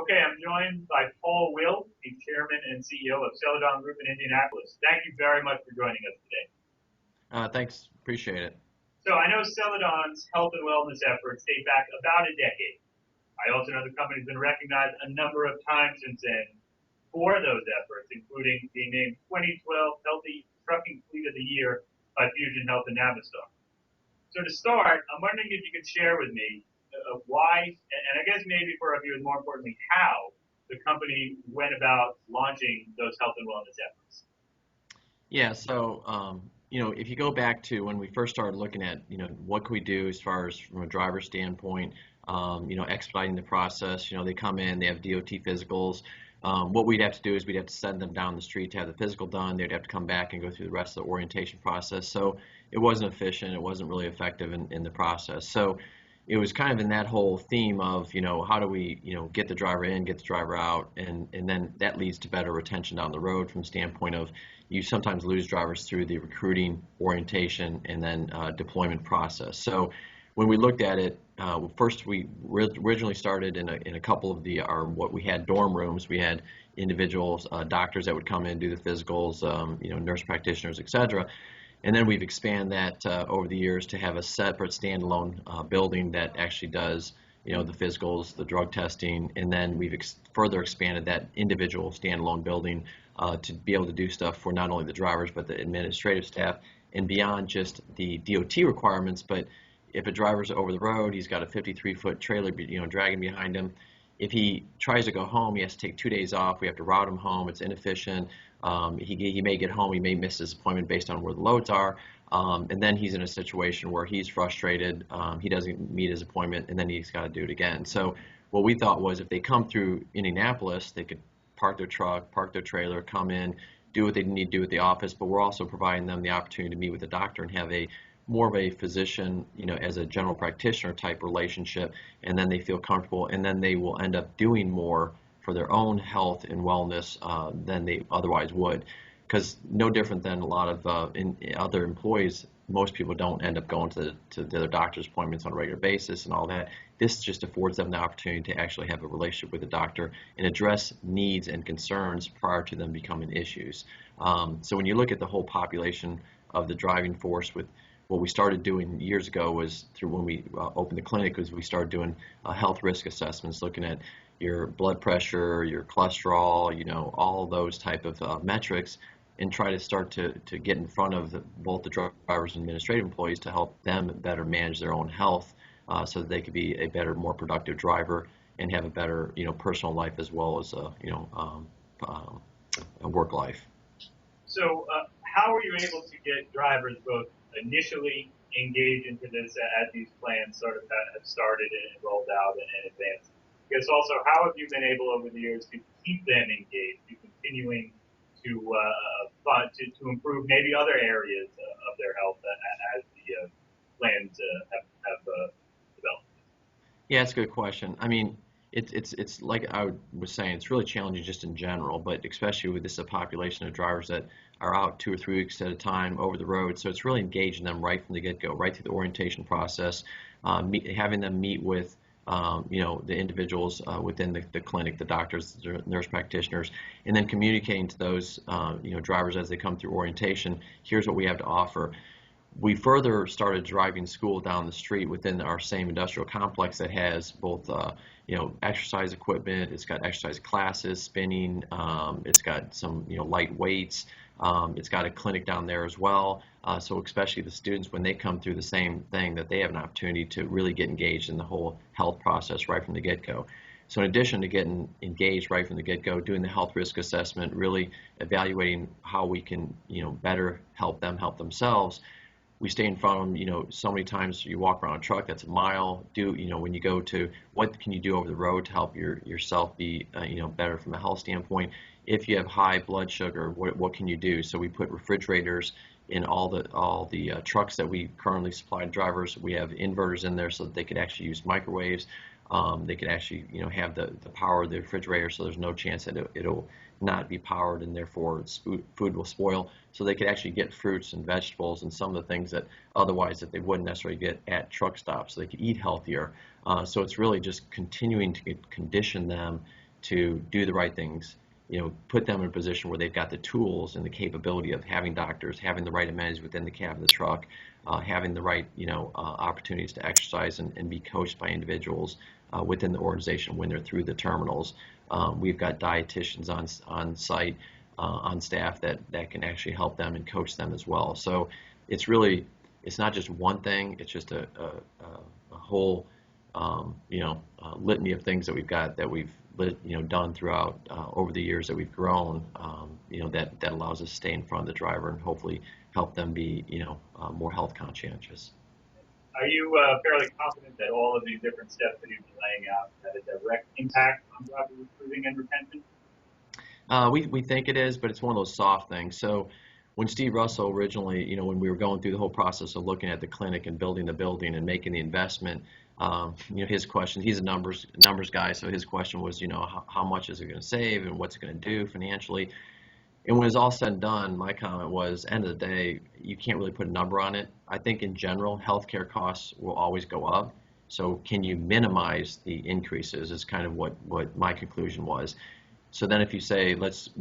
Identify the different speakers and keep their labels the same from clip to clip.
Speaker 1: Okay, I'm joined by Paul Will, the Chairman and CEO of Celadon Group in Indianapolis. Thank you very much for joining us today.
Speaker 2: Thanks, appreciate it.
Speaker 1: So I know Celadon's health and wellness efforts date back about a decade. I also know the company's been recognized a number of times since then for those efforts, including being named 2012 Healthy Trucking Fleet of the Year by Fusion Health and Navistar. So to start, I'm wondering if you could share with me why, and I guess maybe for our viewers, more importantly, how the company went about launching those health and wellness efforts.
Speaker 2: Yeah, so if you go back to when we first started looking at what can we do as far as from a driver standpoint, expediting the process. They come in, they have DOT physicals. What we'd have to do is we'd have to send them down the street to have the physical done. They'd have to come back and go through the rest of the orientation process. So it wasn't efficient. It wasn't really effective in the process. So it was kind of in that whole theme of, how do we, get the driver in, get the driver out, and then that leads to better retention down the road from the standpoint of you sometimes lose drivers through the recruiting, orientation, and then deployment process. So when we looked at it, first we originally started in a couple of what we had dorm rooms. We had individuals, doctors that would come in, do the physicals, nurse practitioners, etc. And then we've expanded that over the years to have a separate standalone building that actually does, the physicals, the drug testing, and then we've further expanded that individual standalone building to be able to do stuff for not only the drivers but the administrative staff and beyond just the DOT requirements. But if a driver's over the road, he's got a 53-foot trailer, dragging behind him. If he tries to go home, he has to take 2 days off. We have to route him home. It's inefficient. He may get home. He may miss his appointment based on where the loads are. And then he's in a situation where he's frustrated. He doesn't meet his appointment, and then he's got to do it again. So what we thought was if they come through Indianapolis, they could park their truck, park their trailer, come in, do what they need to do at the office. But we're also providing them the opportunity to meet with the doctor and have more of a physician, as a general practitioner type relationship, and then they feel comfortable, and then they will end up doing more for their own health and wellness than they otherwise would. Because no different than a lot of other employees, most people don't end up going to their doctor's appointments on a regular basis and all that. This just affords them the opportunity to actually have a relationship with the doctor and address needs and concerns prior to them becoming issues. So when you look at the whole population of the driving force, with what we started doing years ago was through when we opened the clinic, was we started doing health risk assessments, looking at your blood pressure, your cholesterol, all of those type of metrics, and try to start to get in front of both the drivers and administrative employees to help them better manage their own health so that they could be a better, more productive driver and have a better, personal life as well as a work life.
Speaker 1: So how were you able to get drivers both initially engaged into this as these plans sort of have started and rolled out and advanced? Because also, how have you been able over the years to keep them engaged, to continuing to improve maybe other areas of their health as the plans have developed?
Speaker 2: Yeah, it's a good question. I mean, it's like I was saying, it's really challenging just in general, but especially with this population of drivers that are out 2 or 3 weeks at a time over the road. So it's really engaging them right from the get-go, right through the orientation process, having them meet with the individuals within the clinic, the doctors, the nurse practitioners, and then communicating to those drivers as they come through orientation, here's what we have to offer. We further started driving school down the street within our same industrial complex that has both exercise equipment. It's got exercise classes, spinning. It's got some light weights. It's got a clinic down there as well. So especially the students, when they come through the same thing, that they have an opportunity to really get engaged in the whole health process right from the get-go. So in addition to getting engaged right from the get-go, doing the health risk assessment, really evaluating how we can better help them help themselves, we stay in front of them. So many times you walk around a truck that's a mile. When you go to what can you do over the road to help yourself be better from a health standpoint. If you have high blood sugar, what can you do? So we put refrigerators in all the trucks that we currently supply to drivers. We have inverters in there so that they could actually use microwaves. They could actually have the power of the refrigerator, so there's no chance that it'll not be powered and therefore food will spoil. So they could actually get fruits and vegetables and some of the things that otherwise that they wouldn't necessarily get at truck stops. So they could eat healthier. So it's really just continuing to condition them to do the right things, put them in a position where they've got the tools and the capability of having doctors, having the right amenities within the cab of the truck, having the right, opportunities to exercise and be coached by individuals within the organization when they're through the terminals. We've got dietitians on site, on staff that can actually help them and coach them as well. So it's not just one thing, it's just a whole, litany of things that we've got that we've done throughout over the years that we've grown, that allows us to stay in front of the driver and hopefully help them be, more health conscientious.
Speaker 1: Are you fairly confident that all of these different steps that you've been laying out had a direct impact on driver recruiting and retention?
Speaker 2: We think it is, but it's one of those soft things. So when Steve Russell originally, when we were going through the whole process of looking at the clinic and building the building and making the investment, his question, he's a numbers guy, so his question was, how much is it going to save and what's it going to do financially? And when it's all said and done, my comment was, end of the day, you can't really put a number on it. I think in general, healthcare costs will always go up. So can you minimize the increases is kind of what my conclusion was. So then if you say,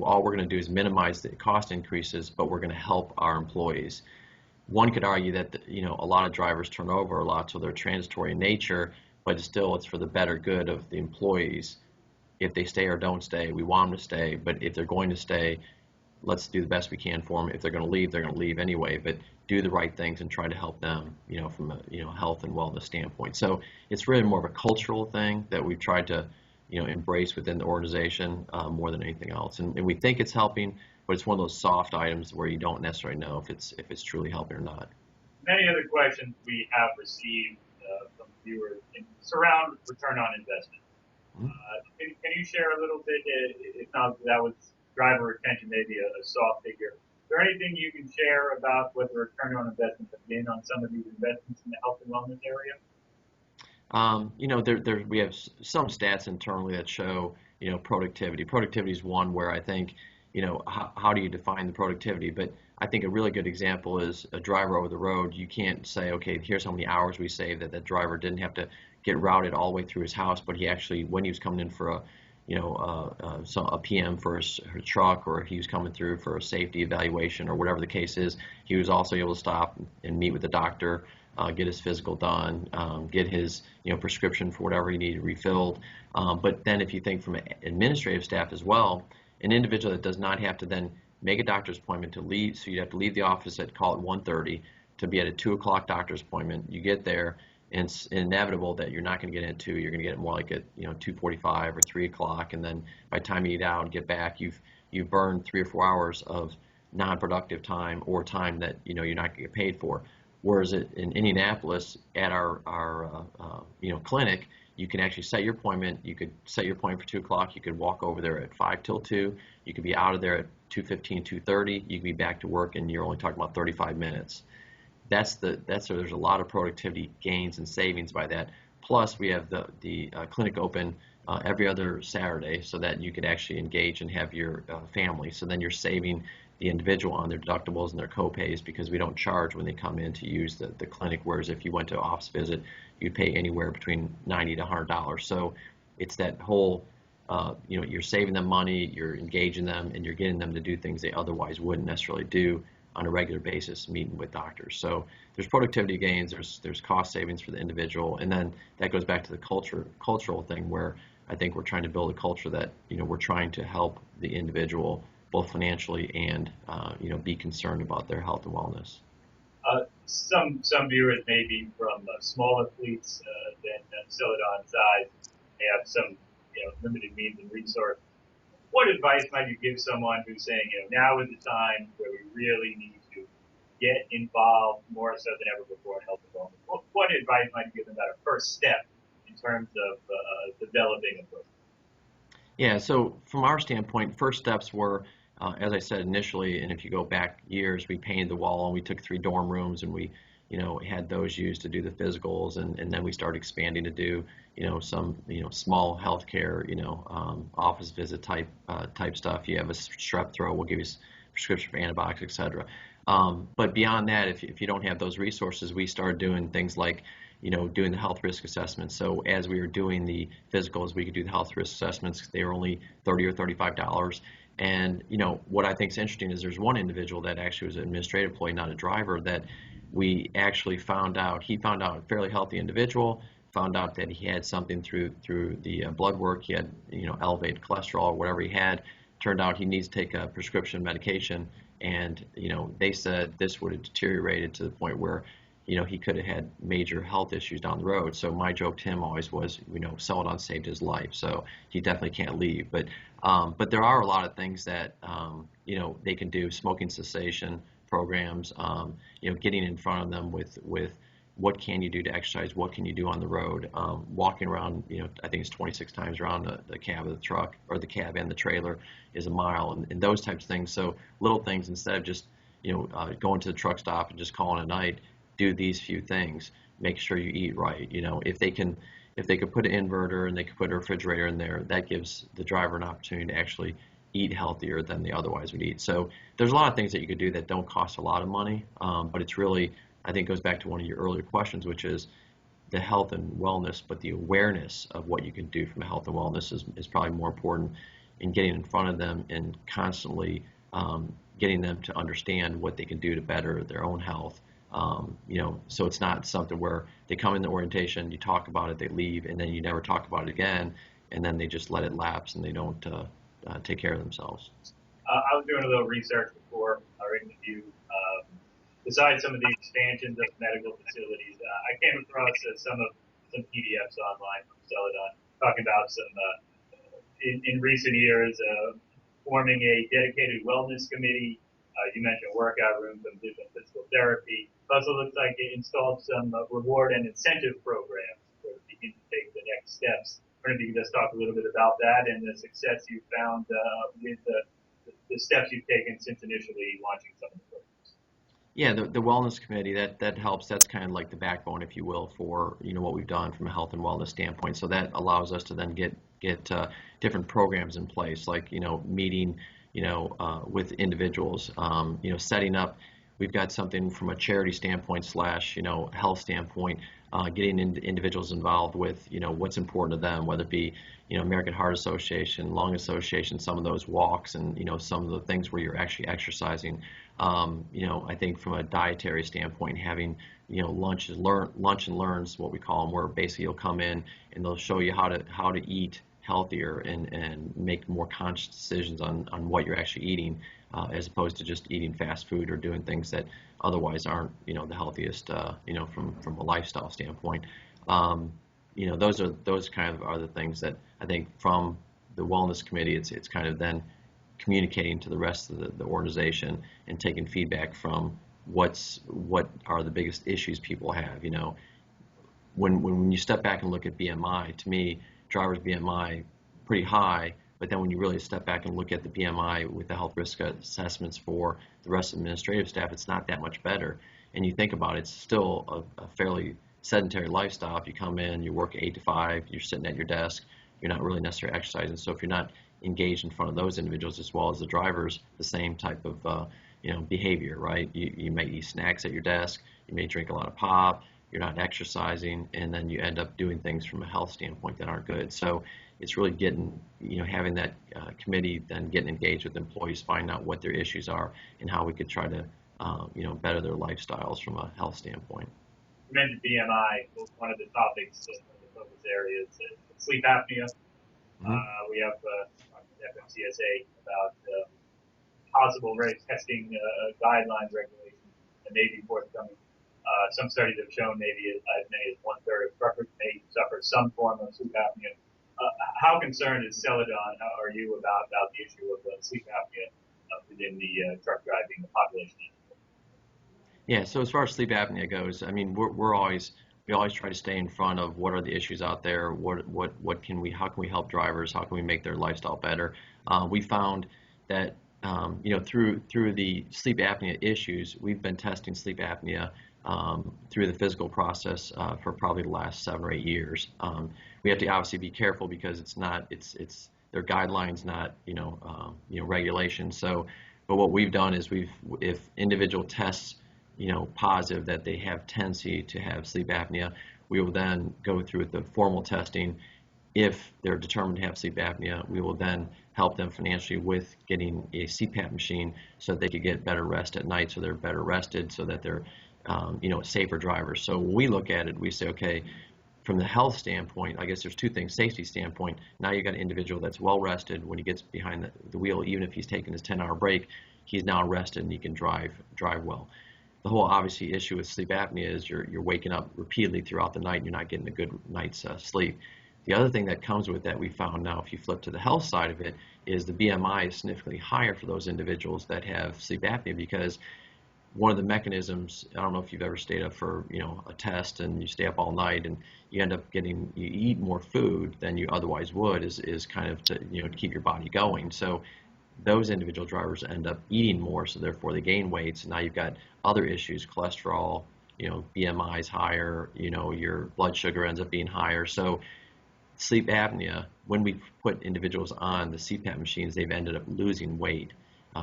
Speaker 2: all we're going to do is minimize the cost increases, but we're going to help our employees. One could argue that a lot of drivers turn over a lot, so they're transitory in nature, but still it's for the better good of the employees. If they stay or don't stay, we want them to stay, but if they're going to stay, let's do the best we can for them. If they're going to leave, they're going to leave anyway, but do the right things and try to help them, from a health and wellness standpoint. So it's really more of a cultural thing that we've tried to embrace within the organization more than anything else. And we think it's helping, but it's one of those soft items where you don't necessarily know if it's truly helping or not.
Speaker 1: Many other questions we have received from viewers surround return on investment.
Speaker 2: Mm-hmm.
Speaker 1: Can you share a little bit, if not that was driver retention, maybe a soft figure, is there anything you can share about what the return on investment has been on some of these investments in the health and wellness area?
Speaker 2: We have some stats internally that show, productivity. Productivity is one where I think, how do you define the productivity? But I think a really good example is a driver over the road. You can't say, okay, here's how many hours we saved that driver didn't have to get routed all the way through his house, but he actually, when he was coming in for a PM for his truck, or if he was coming through for a safety evaluation or whatever the case is, he was also able to stop and meet with the doctor, get his physical done, get his prescription for whatever he needed refilled. But then if you think from an administrative staff as well, an individual that does not have to then make a doctor's appointment to leave, so you have to leave the office at, call it 1:30 to be at a 2 o'clock doctor's appointment. You get there, and it's inevitable that you're not going to get in at 2. You're going to get it more like at 2:45 or 3 o'clock, and then by the time you eat out and get back, you've burned 3 or 4 hours of non-productive time or time that you're not going to get paid for. Whereas in Indianapolis at our clinic, you can actually set your appointment. You could set your appointment for 2 o'clock. You could walk over there at 5 till 2. You could be out of there at 2:15, 2:30. You could be back to work, and you're only talking about 35 minutes. There's a lot of productivity gains and savings by that. Plus, we have the clinic open every other Saturday, so that you could actually engage and have your family. So then you're saving the individual on their deductibles and their co-pays, because we don't charge when they come in to use the clinic, whereas if you went to an office visit, you'd pay anywhere between $90 to $100. So it's that whole, you're saving them money, you're engaging them, and you're getting them to do things they otherwise wouldn't necessarily do on a regular basis, meeting with doctors. So there's productivity gains, there's cost savings for the individual, and then that goes back to the cultural thing, where I think we're trying to build a culture that we're trying to help the individual both financially and be concerned about their health and wellness.
Speaker 1: Some viewers may be from smaller fleets than Celadon size. They have some limited means and resource. What advice might you give someone who's saying, now is the time where we really need to get involved more so than ever before in health and wellness? What advice might you give them about a first step in terms of developing a program?
Speaker 2: Yeah, so from our standpoint, first steps were, as I said initially, and if you go back years, we painted the wall and we took 3 dorm rooms and we had those used to do the physicals, and then we started expanding to do some small healthcare office visit type stuff. You have a strep throat, we'll give you a prescription for antibiotics, etc. But beyond that, if you don't have those resources, we started doing things like doing the health risk assessments. So as we were doing the physicals, we could do the health risk assessments. They were only $30 or $35. And what I think is interesting is there's one individual that actually was an administrative employee, not a driver, that we actually found out. He found out, a fairly healthy individual, found out that he had something through the blood work. He had elevated cholesterol or whatever he had. Turned out he needs to take a prescription medication, and they said this would have deteriorated to the point where he could have had major health issues down the road. So my joke to him always was, Celadon saved his life, so he definitely can't leave. But there are a lot of things that they can do. Smoking cessation programs, getting in front of them with what can you do to exercise, what can you do on the road, walking around, I think it's 26 times around the cab of the truck, or the cab and the trailer is a mile, and those types of things. So little things, instead of just going to the truck stop and just calling it a night, do these few things. Make sure you eat right. If they could put an inverter and they could put a refrigerator in there, that gives the driver an opportunity to actually eat healthier than they otherwise would eat. So there's a lot of things that you could do that don't cost a lot of money, but it's really, I think, goes back to one of your earlier questions, which is the health and wellness, but the awareness of what you can do from a health and wellness is probably more important in getting in front of them and constantly getting them to understand what they can do to better their own health. So it's not something where they come in the orientation, you talk about it, they leave, and then you never talk about it again, and then they just let it lapse and they don't take care of themselves.
Speaker 1: I was doing a little research before our interview. Besides some of the expansions of medical facilities, I came across some PDFs online from Celadon talking about some in recent years forming a dedicated wellness committee. You mentioned workout rooms, some digital physical therapy. It also looks like it installed some reward and incentive programs to begin to take the next steps. I wonder if you could just talk a little bit about that and the success you found with the steps you've taken since initially launching some of the programs.
Speaker 2: Yeah, the wellness committee, that helps. That's kind of like the backbone, if you will, for what we've done from a health and wellness standpoint. So that allows us to then get different programs in place, like meeting with individuals, setting up. We've got something from a charity standpoint / health standpoint, getting individuals involved with what's important to them, whether it be American Heart Association, Lung Association, some of those walks, and some of the things where you're actually exercising. I think from a dietary standpoint, having lunch and learns, what we call them, where basically you'll come in and they'll show you how to eat healthier and make more conscious decisions on what you're actually eating, as opposed to just eating fast food or doing things that otherwise aren't the healthiest from a lifestyle standpoint. Those kind of are the things that I think from the wellness committee, it's kind of then communicating to the rest of the organization and taking feedback from what are the biggest issues people have. When you step back and look at BMI, to me, driver's BMI pretty high, but then when you really step back and look at the BMI with the health risk assessments for the rest of the administrative staff, it's not that much better. And you think about it, it's still a fairly sedentary lifestyle. If you come in, you work 8 to 5, you're sitting at your desk, you're not really necessarily exercising. So if you're not engaged in front of those individuals as well as the drivers, the same type of behavior, right? You may eat snacks at your desk, you may drink a lot of pop, you're not exercising, and then you end up doing things from a health standpoint that aren't good. So it's really getting, having that committee, then getting engaged with employees, finding out what their issues are and how we could try to, better their lifestyles from a health standpoint.
Speaker 1: You mentioned BMI, one of the topics, one of the focus areas, sleep apnea. Mm-hmm. We have FMCSA about possible testing guidelines, regulations, and maybe forthcoming. Some studies have shown maybe as many as 1/3 of truckers may suffer some form of sleep apnea. How concerned is Celadon, are you about the issue of sleep apnea within the truck driving population?
Speaker 2: Yeah, so as far as sleep apnea goes, I mean, we always try to stay in front of what are the issues out there, how can we help drivers, how can we make their lifestyle better. We found that through the sleep apnea issues, we've been testing sleep apnea through the physical process for probably the last 7 or 8 years. We have to obviously be careful because it's their guidelines, not regulations. So, but what we've done is if individual tests positive that they have tendency to have sleep apnea, we will then go through the formal testing. If they're determined to have sleep apnea, we will then help them financially with getting a CPAP machine so that they could get better rest at night, so they're better rested, so that they're safer drivers. So when we look at it, we say, okay, from the health standpoint, I guess there's two things. Safety standpoint, now you've got an individual that's well rested when he gets behind the wheel, even if he's taking his 10-hour break, he's now rested and he can drive well. The whole obviously issue with sleep apnea is you're waking up repeatedly throughout the night and you're not getting a good night's sleep. The other thing that comes with that we found now, if you flip to the health side of it, is the BMI is significantly higher for those individuals that have sleep apnea, because one of the mechanisms, I don't know if you've ever stayed up for a test and you stay up all night and you end up you eat more food than you otherwise would, is kind of to keep your body going. So those individual drivers end up eating more, so therefore they gain weight. So now you've got other issues, cholesterol, BMI is higher, your blood sugar ends up being higher. So sleep apnea, when we put individuals on the CPAP machines, they've ended up losing weight.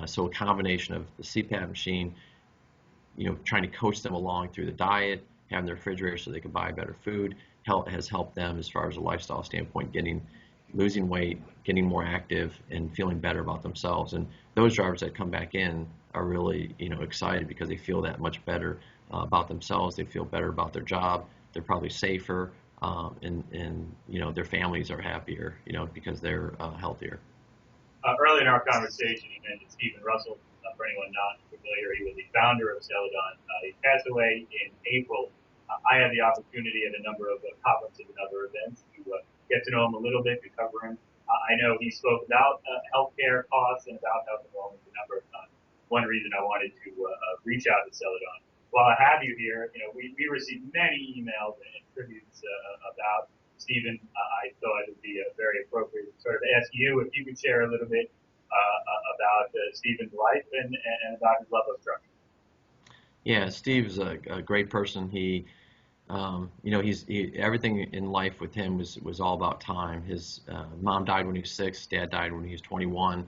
Speaker 2: So a combination of the CPAP machine, trying to coach them along through the diet, having their refrigerator so they can buy better food, has helped them as far as a lifestyle standpoint, losing weight, getting more active, and feeling better about themselves. And those drivers that come back in are really excited because they feel that much better about themselves. They feel better about their job. They're probably safer, and their families are happier, because they're healthier.
Speaker 1: Early in our conversation, you mentioned Stephen Russell. For anyone not familiar, he was the founder of Celadon. He passed away in April. I had the opportunity at a number of conferences and other events to get to know him a little bit, to cover him. I know he spoke about healthcare costs and about health and wellness a number of times. One reason I wanted to reach out to Celadon. While I have you here, we received many emails and tributes about Stephen. I thought it would be very appropriate to sort of ask you if you could share a little bit about Stephen's life and about his love of trucking.
Speaker 2: Yeah, Steve's a great person. He, everything in life with him was all about time. His mom died when he was 6, dad died when he was 21.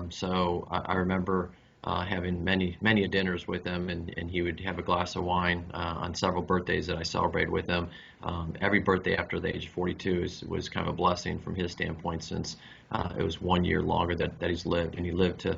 Speaker 2: So I remember having many dinners with him, and he would have a glass of wine on several birthdays that I celebrated with him. Every birthday after the age of 42 was kind of a blessing from his standpoint, since it was 1 year longer that he's lived, and he lived to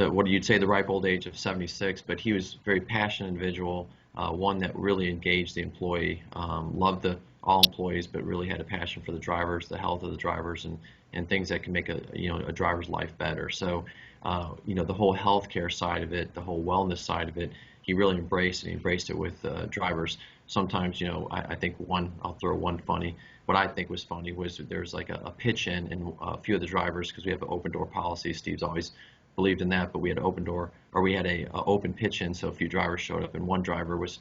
Speaker 2: what you'd say the ripe old age of 76. But he was a very passionate individual, one that really engaged the employee, loved all employees, but really had a passion for the drivers, the health of the drivers, and things that can make a driver's life better. So the whole healthcare side of it, the whole wellness side of it, he really embraced, and he embraced it with drivers. Sometimes, I think I'll throw one funny. What I think was funny was there's like a pitch in, and a few of the drivers, because we have an open door policy. Steve's always believed in that, but we had an open door, or we had a open pitch in, so a few drivers showed up, and one driver was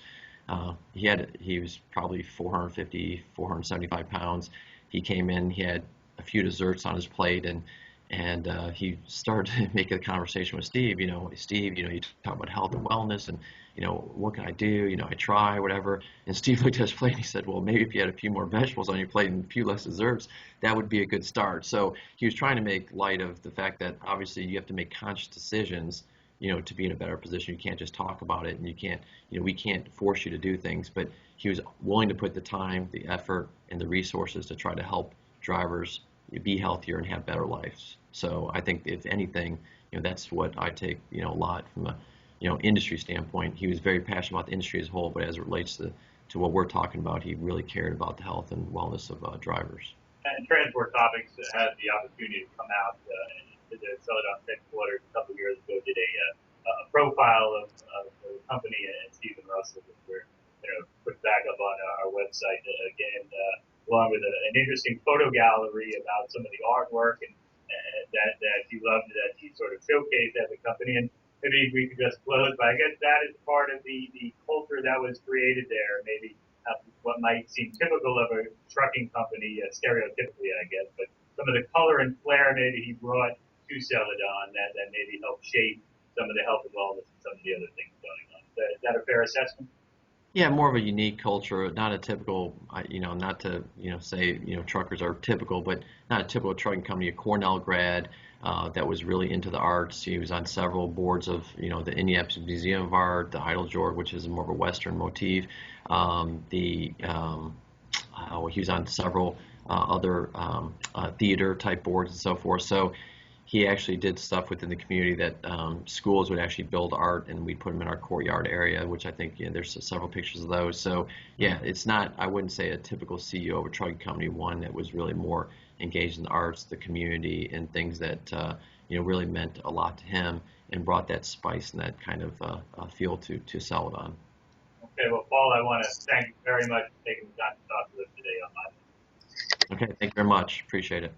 Speaker 2: he was probably 450, 475 pounds. He came in, he had a few desserts on his plate, and he started making a conversation with Steve. Steve, you talk about health and wellness, and what can I do? I try, whatever. And Steve looked at his plate and he said, well, maybe if you had a few more vegetables on your plate and a few less desserts, that would be a good start. So he was trying to make light of the fact that obviously you have to make conscious decisions, to be in a better position. You can't just talk about it, and you can't, we can't force you to do things. But he was willing to put the time, the effort, and the resources to try to help drivers be healthier and have better lives. So I think, if anything, that's what I take, a lot from a, industry standpoint. He was very passionate about the industry as a whole, but as it relates to what we're talking about, he really cared about the health and wellness of drivers.
Speaker 1: And Transport Topics had the opportunity to come out to the Celadon headquarters a couple of years ago, did a profile of the company and Stephen Russell, which we're put back up on our website again, along with an interesting photo gallery about some of the artwork and that you loved, that you sort of showcased at the company. And maybe we could just close, but I guess that is part of the culture that was created there. Maybe what might seem typical of a trucking company, stereotypically, I guess, but some of the color and flair maybe he brought to Celadon that maybe helped shape some of the health and wellness and some of the other things going on. Is that a fair assessment?
Speaker 2: Yeah, more of a unique culture, not a typical, not to, say, truckers are typical, but not a typical trucking company. A Cornell grad that was really into the arts. He was on several boards of, the Indianapolis Museum of Art, the Heidelberg, which is more of a Western motif. He was on several other theater type boards and so forth. So he actually did stuff within the community that schools would actually build art, and we'd put them in our courtyard area, which I think there's several pictures of those. So yeah, it's not, I wouldn't say a typical CEO of a trucking company, one that was really more engaged in the arts, the community, and things that really meant a lot to him and brought that spice and that kind of feel to Celadon.
Speaker 1: Okay, well, Paul, I want to thank you very much for taking the time to talk to us today on my.
Speaker 2: Okay, thank you very much. Appreciate it.